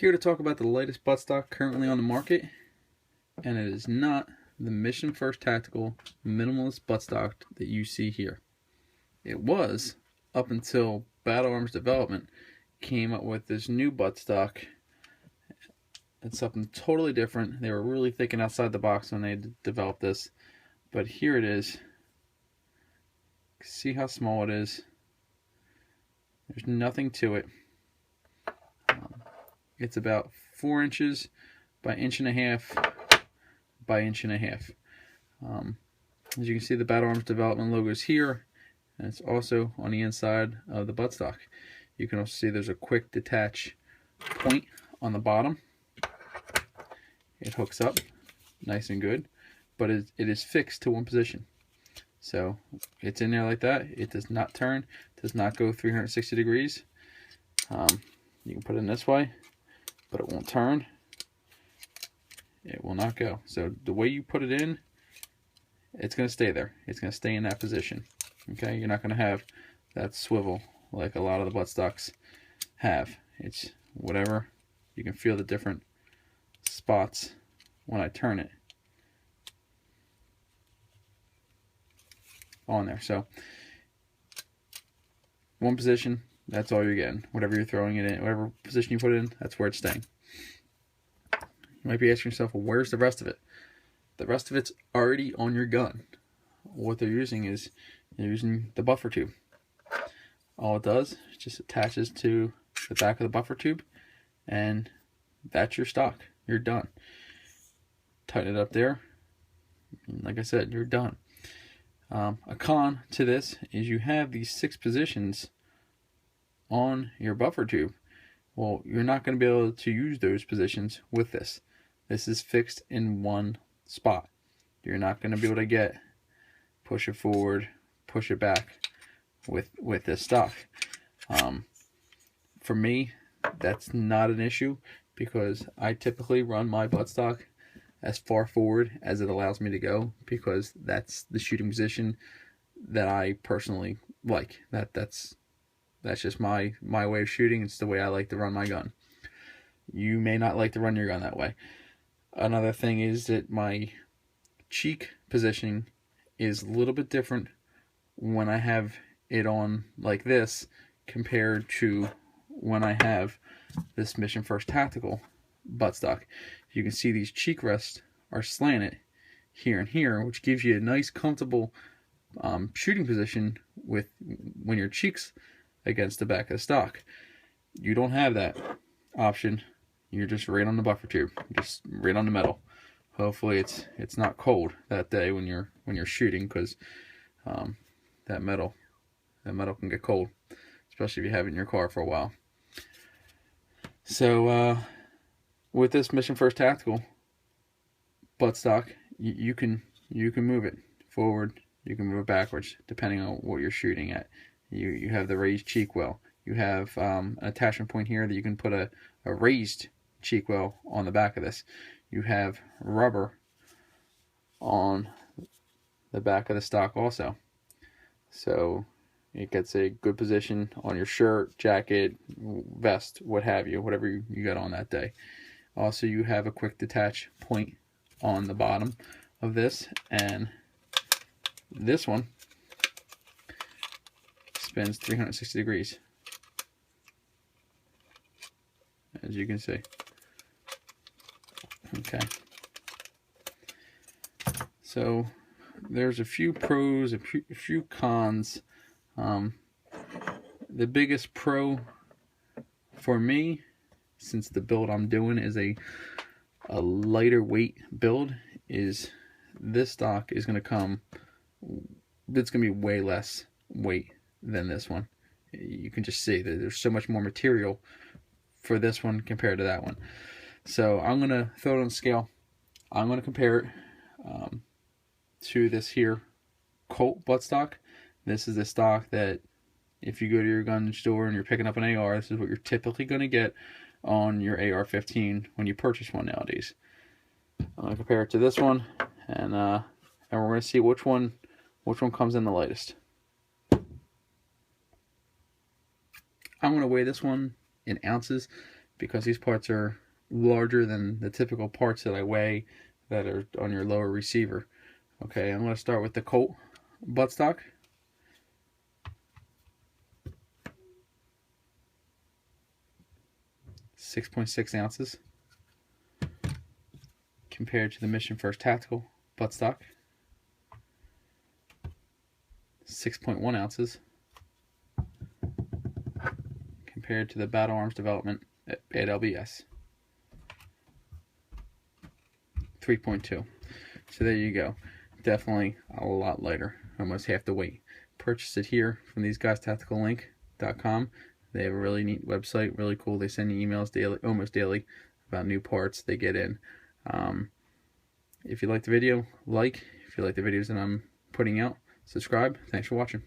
Here to talk about the lightest buttstock currently on the market, and it is not the Mission First Tactical Minimalist buttstock that you see here. It was up until BAD-LBS Development came up with this new buttstock. It's something totally different. They were really thinking outside the box when they developed this, but here it is. See how small it is. There's nothing to it. It's about 4 inches by 1.5 by 1.5. As you can see, the BAD-LBS Development logo is here, and it's also on the inside of the buttstock. You can also see there's a quick detach point on the bottom. It hooks up nice and good, but it is fixed to one position. So it's in there like that. It does not turn, does not go 360 degrees. You can put it in this way, but it won't turn. It will not go. So the way you put it in, it's going to stay there. It's going to stay in that position. Okay, you're not going to have that swivel like a lot of the buttstocks have. It's whatever. You can feel the different spots when I turn it on there. So one position, that's all you're getting. Whatever you're throwing it in, whatever position you put it in, that's where it's staying. You might be asking yourself, well, where's the rest of it? The rest of it's already on your gun. What they're using is they're using the buffer tube. All it does is just attaches to the back of the buffer tube, and that's your stock. You're done. Tighten it up there. Like I said, you're done. A con to this is you have these 6 positions on your buffer tube. Well, you're not going to be able to use those positions with this. This is fixed in one spot. You're not going to be able to push it forward, push it back with this stock. For me, that's not an issue because I typically run my buttstock as far forward as it allows me to go, because that's the shooting position that I personally like. That's just my way of shooting. It's the way I like to run my gun. You may not like to run your gun that way. Another thing is that my cheek positioning is a little bit different when I have it on like this compared to when I have this Mission First Tactical buttstock. You can see these cheek rests are slanted here and here, which gives you a nice comfortable shooting position with when your cheeks against the back of the stock. You don't have that option. You're just right on the buffer tube, just right on the metal. Hopefully it's not cold that day when you're shooting, because that metal can get cold, especially if you have it in your car for a while. So with this Mission First Tactical buttstock, you can move it forward, you can move it backwards depending on what you're shooting at. You have the raised cheek well. You have an attachment point here that you can put a raised cheek well on the back of this. You have rubber on the back of the stock also. So it gets a good position on your shirt, jacket, vest, what have you, whatever you got on that day. Also, you have a quick detach point on the bottom of this, and this one spins 360 degrees, as you can see. Okay, so there's a few pros, a few cons. The biggest pro for me, since the build I'm doing is a lighter weight build, is this stock is going to come, it's going to be way less weight than this one. You can just see that there's so much more material for this one compared to that one. So I'm going to throw it on a scale. I'm going to compare it to this here Colt buttstock. This is the stock that if you go to your gun store and you're picking up an AR, this is what you're typically going to get on your AR-15 when you purchase one nowadays. I'm going to compare it to this one, and we're going to see which one comes in the lightest. I'm going to weigh this one in ounces because these parts are larger than the typical parts that I weigh that are on your lower receiver. Okay, I'm going to start with the Colt buttstock. 6.6 ounces compared to the Mission First Tactical buttstock, 6.1 ounces compared to the Battle Arms Development at BAD-LBS, 3.2. So there you go. Definitely a lot lighter, almost half the weight. Purchase it here from these guys, tacticallink.com. They have a really neat website, really cool. They send you emails daily, almost daily, about new parts they get in. If you like the video, like. If you like the videos that I'm putting out, subscribe. Thanks for watching.